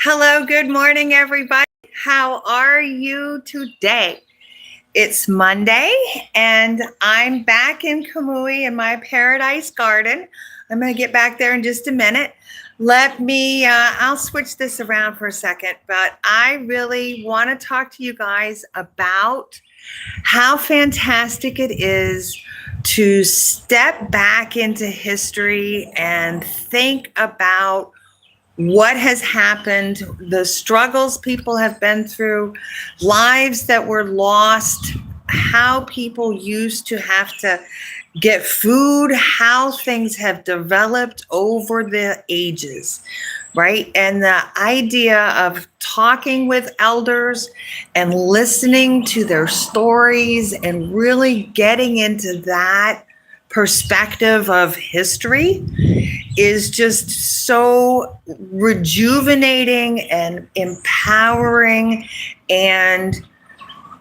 Hello, good morning, everybody. How are you today? It's Monday, and I'm back in Kamui in my paradise garden. I'm going to get back there in just a minute. I'll switch this around for a second, but I really want to talk to you guys about how fantastic it is to step back into history and think about what has happened, the struggles people have been through, lives that were lost, how people used to have to get food, how things have developed over the ages, right? And the idea of talking with elders and listening to their stories and really getting into that perspective of history is just so rejuvenating and empowering and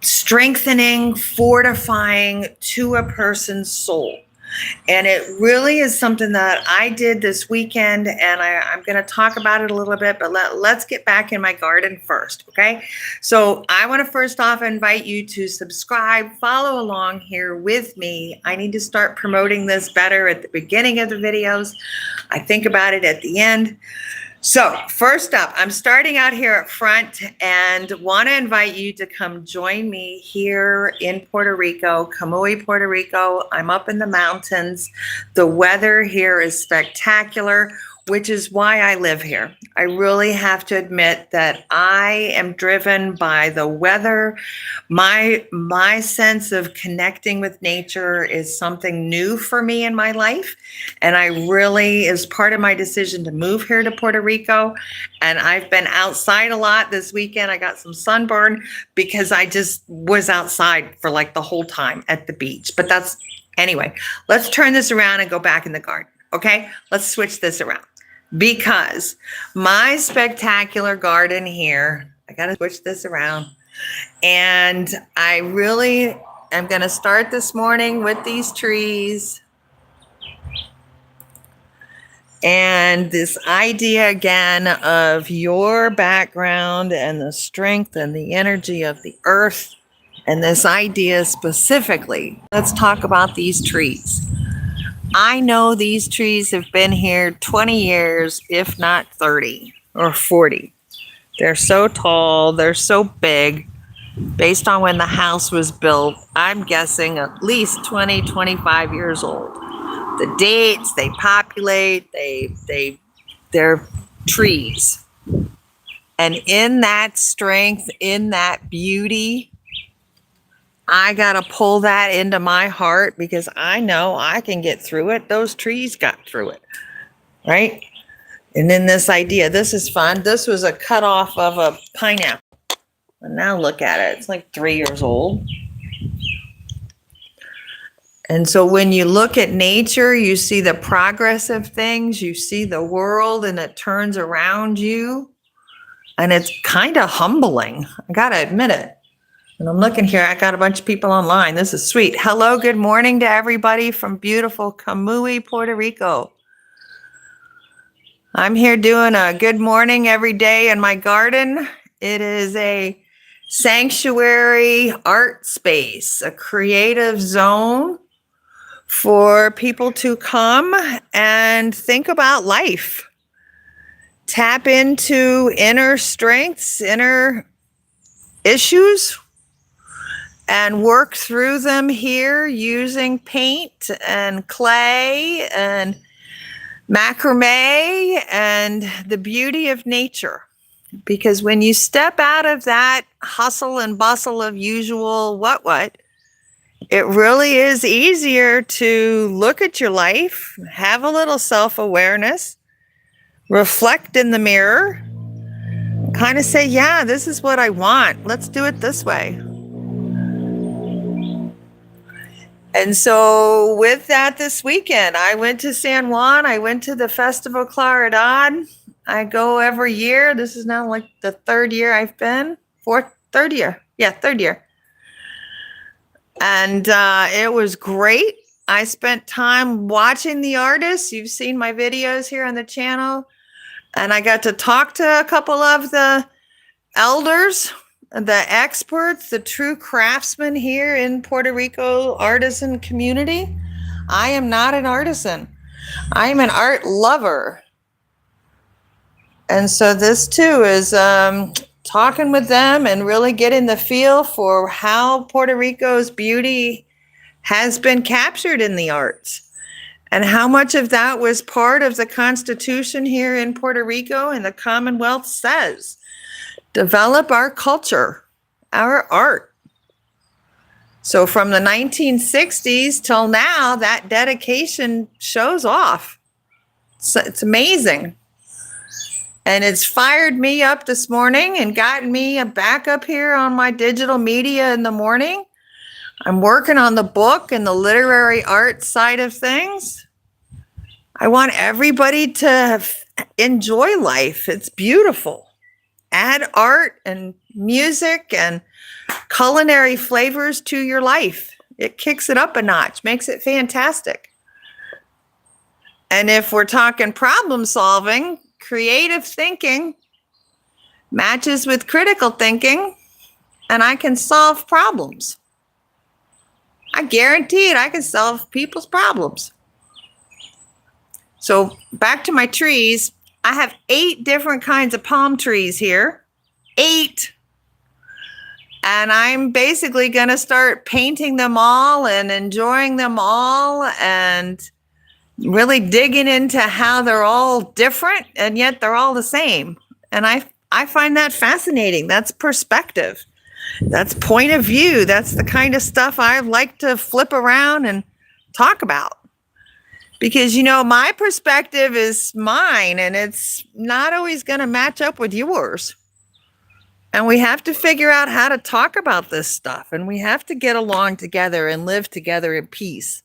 strengthening, fortifying to a person's soul. And it really is something that I did this weekend, and I'm going to talk about it a little bit, but let's get back in my garden first, okay? So I want to first off invite you to subscribe, follow along here with me. I need to start promoting this better at the beginning of the videos. I think about it at the end. So first up, I'm starting out here up front and want to invite you to come join me here in Puerto Rico, Kamui, Puerto Rico. I'm up in the mountains. The weather here is spectacular, which is why I live here. I really have to admit that I am driven by the weather. My sense of connecting with nature is something new for me in my life. And I really, as part of my decision to move here to Puerto Rico, and I've been outside a lot this weekend. I got some sunburn because I just was outside for like the whole time at the beach. But anyway, let's turn this around and go back in the garden. Okay, let's switch this around. Because my spectacular garden here, I got to switch this around. And I really am going to start this morning with these trees. And this idea again of your background and the strength and the energy of the earth. And this idea specifically, let's talk about these trees. I know these trees have been here 20 years, if not 30 or 40. They're so tall, they're so big. Based on when the house was built, I'm guessing at least 20, 25 years old. The dates, they populate, they're trees. And in that strength, in that beauty, I got to pull that into my heart because I know I can get through it. Those trees got through it, right? And then this idea, this is fun. This was a cut off of a pineapple. And now look at it. It's like 3 years old. And so when you look at nature, you see the progress of things. You see the world and it turns around you. And it's kind of humbling. I got to admit it. And I'm looking here, I got a bunch of people online. This is sweet. Hello, good morning to everybody from beautiful Kamui, Puerto Rico. I'm here doing a good morning every day in my garden. It is a sanctuary art space, a creative zone for people to come and think about life. Tap into inner strengths, inner issues, and work through them here using paint and clay and macrame and the beauty of nature. Because when you step out of that hustle and bustle of usual what, it really is easier to look at your life, have a little self-awareness, reflect in the mirror, kind of say, yeah, this is what I want. Let's do it this way. And so with that this weekend, I went to San Juan. I went to the Festival Claridad. I go every year. This is now like the third year I've been. Third year. Yeah, third year. And it was great. I spent time watching the artists. You've seen my videos here on the channel. And I got to talk to a couple of the elders, the experts, the true craftsmen here in Puerto Rico artisan community. I am not an artisan. I am an art lover. And so this too is talking with them and really getting the feel for how Puerto Rico's beauty has been captured in the arts and how much of that was part of the Constitution here in Puerto Rico, and the Commonwealth says, develop our culture, our art. So from the 1960s till now, that dedication shows off. It's amazing. And it's fired me up this morning and gotten me back up here on my digital media in the morning. I'm working on the book and the literary art side of things. I want everybody to enjoy life. It's beautiful. Add art and music and culinary flavors to your life. It kicks it up a notch, makes it fantastic. And if we're talking problem solving, creative thinking matches with critical thinking, and I can solve problems. I guarantee it, I can solve people's problems. So back to my trees. I have 8 different kinds of palm trees here. 8. And I'm basically going to start painting them all and enjoying them all and really digging into how they're all different and yet they're all the same. And I find that fascinating. That's perspective. That's point of view. That's the kind of stuff I like to flip around and talk about. Because, my perspective is mine and it's not always going to match up with yours. And we have to figure out how to talk about this stuff. And we have to get along together and live together in peace.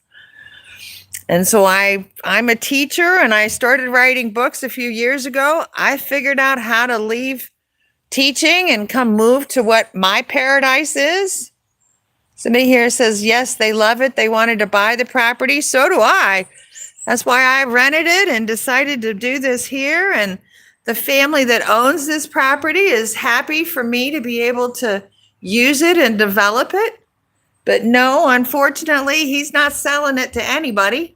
And so I'm a teacher and I started writing books a few years ago. I figured out how to leave teaching and come move to what my paradise is. Somebody here says, yes, they love it. They wanted to buy the property. So do I. That's why I rented it and decided to do this here. And the family that owns this property is happy for me to be able to use it and develop it. But no, unfortunately, he's not selling it to anybody.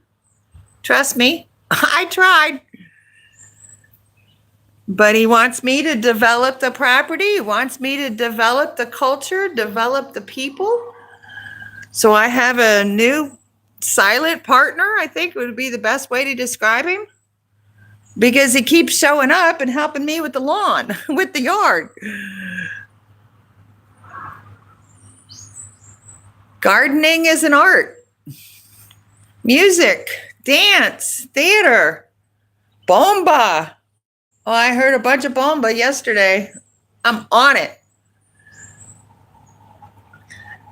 Trust me, I tried. But he wants me to develop the property. He wants me to develop the culture, develop the people. So I have a new silent partner, I think would be the best way to describe him. Because he keeps showing up and helping me with the lawn, with the yard. Gardening is an art. Music, dance, theater, bomba. Oh, I heard a bunch of bomba yesterday. I'm on it.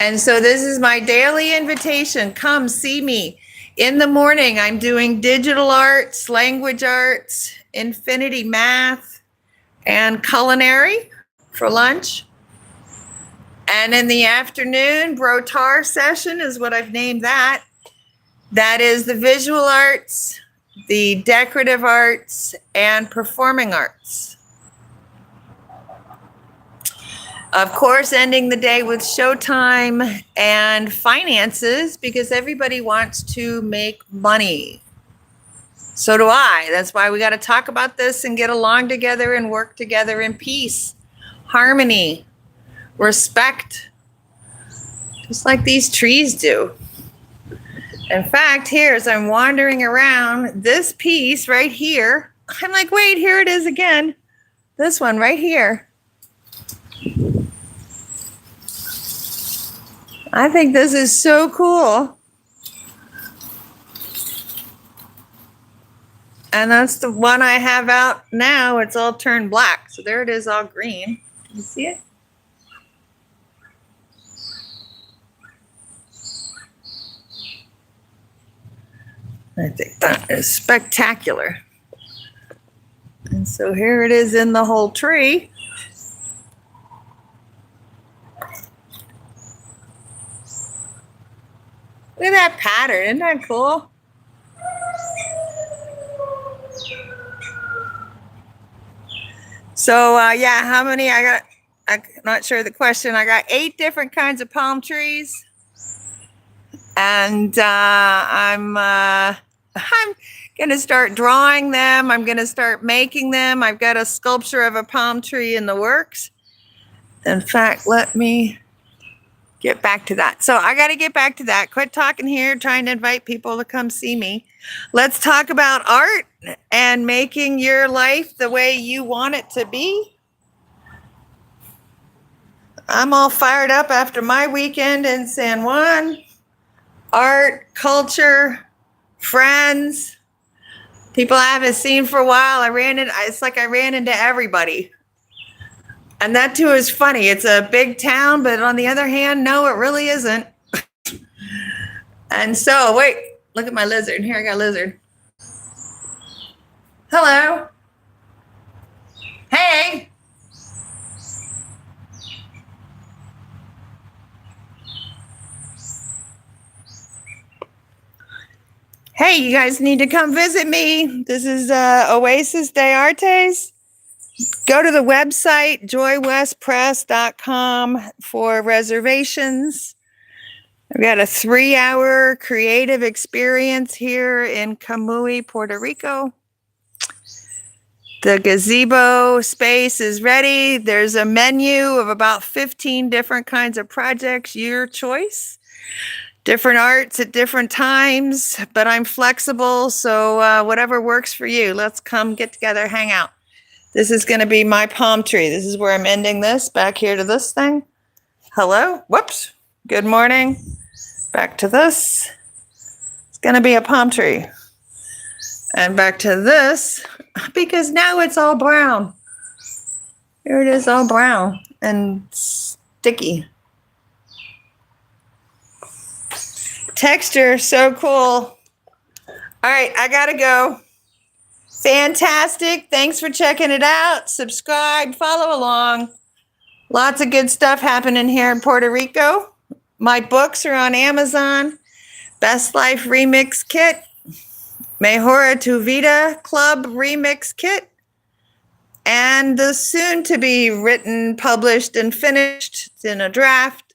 And so this is my daily invitation. Come see me. In the morning, I'm doing digital arts, language arts, infinity math, and culinary for lunch. And in the afternoon, Brotar session is what I've named that. That is the visual arts, the decorative arts, and performing arts. Of course, ending the day with showtime and finances, because everybody wants to make money. So do I. That's why we got to talk about this and get along together and work together in peace, harmony, respect, just like these trees do. In fact, here as I'm wandering around, this piece right here, I'm like, wait, here it is again. This one right here. I think this is so cool. And that's the one I have out now. It's all turned black. So there it is, all green. Can you see it? I think that is spectacular. And so here it is in the whole tree. Look at that pattern. Isn't that cool? So yeah, how many I got? I'm not sure the question. I got 8 different kinds of palm trees, and I'm gonna start drawing them. I'm gonna start making them. I've got a sculpture of a palm tree in the works. In fact, let me get back to that. So I got to get back to that. Quit talking here, trying to invite people to come see me. Let's talk about art and making your life the way you want it to be. I'm all fired up after my weekend in San Juan. Art, culture, friends, people I haven't seen for a while. It's like I ran into everybody. And that too is funny. It's a big town, but on the other hand, no, it really isn't. And so, wait, look at my lizard. Here, I got a lizard. Hello. Hey. Hey, you guys need to come visit me. This is Oasis de Artes. Go to the website, joywestpress.com, for reservations. I've got a 3-hour creative experience here in Kamui, Puerto Rico. The gazebo space is ready. There's a menu of about 15 different kinds of projects, your choice. Different arts at different times, but I'm flexible, so whatever works for you. Let's come get together, hang out. This is going to be my palm tree. This is where I'm ending this, back here to this thing. Hello? Whoops. Good morning. Back to this. It's going to be a palm tree. And back to this, because now it's all brown. Here it is, all brown and sticky. Texture, so cool. All right, I got to go. Fantastic. Thanks for checking it out. Subscribe, follow along. Lots of good stuff happening here in Puerto Rico. My books are on Amazon. Best Life Remix Kit. Mejora Tu Vida Club Remix Kit. And the soon-to-be written, published, and finished, it's in a draft,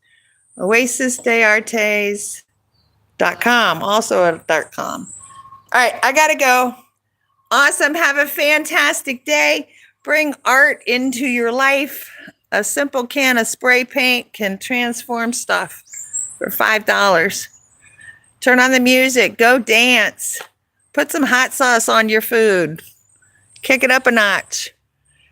oasisdeartes.com, also at .com. All right, I got to go. Awesome. Have a fantastic day. Bring art into your life. A simple can of spray paint can transform stuff for $5. Turn on the music. Go dance. Put some hot sauce on your food. Kick it up a notch.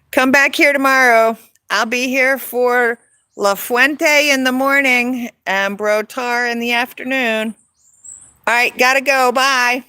Come back here tomorrow. I'll be here for La Fuente in the morning and Brotar in the afternoon. All right, gotta go. Bye.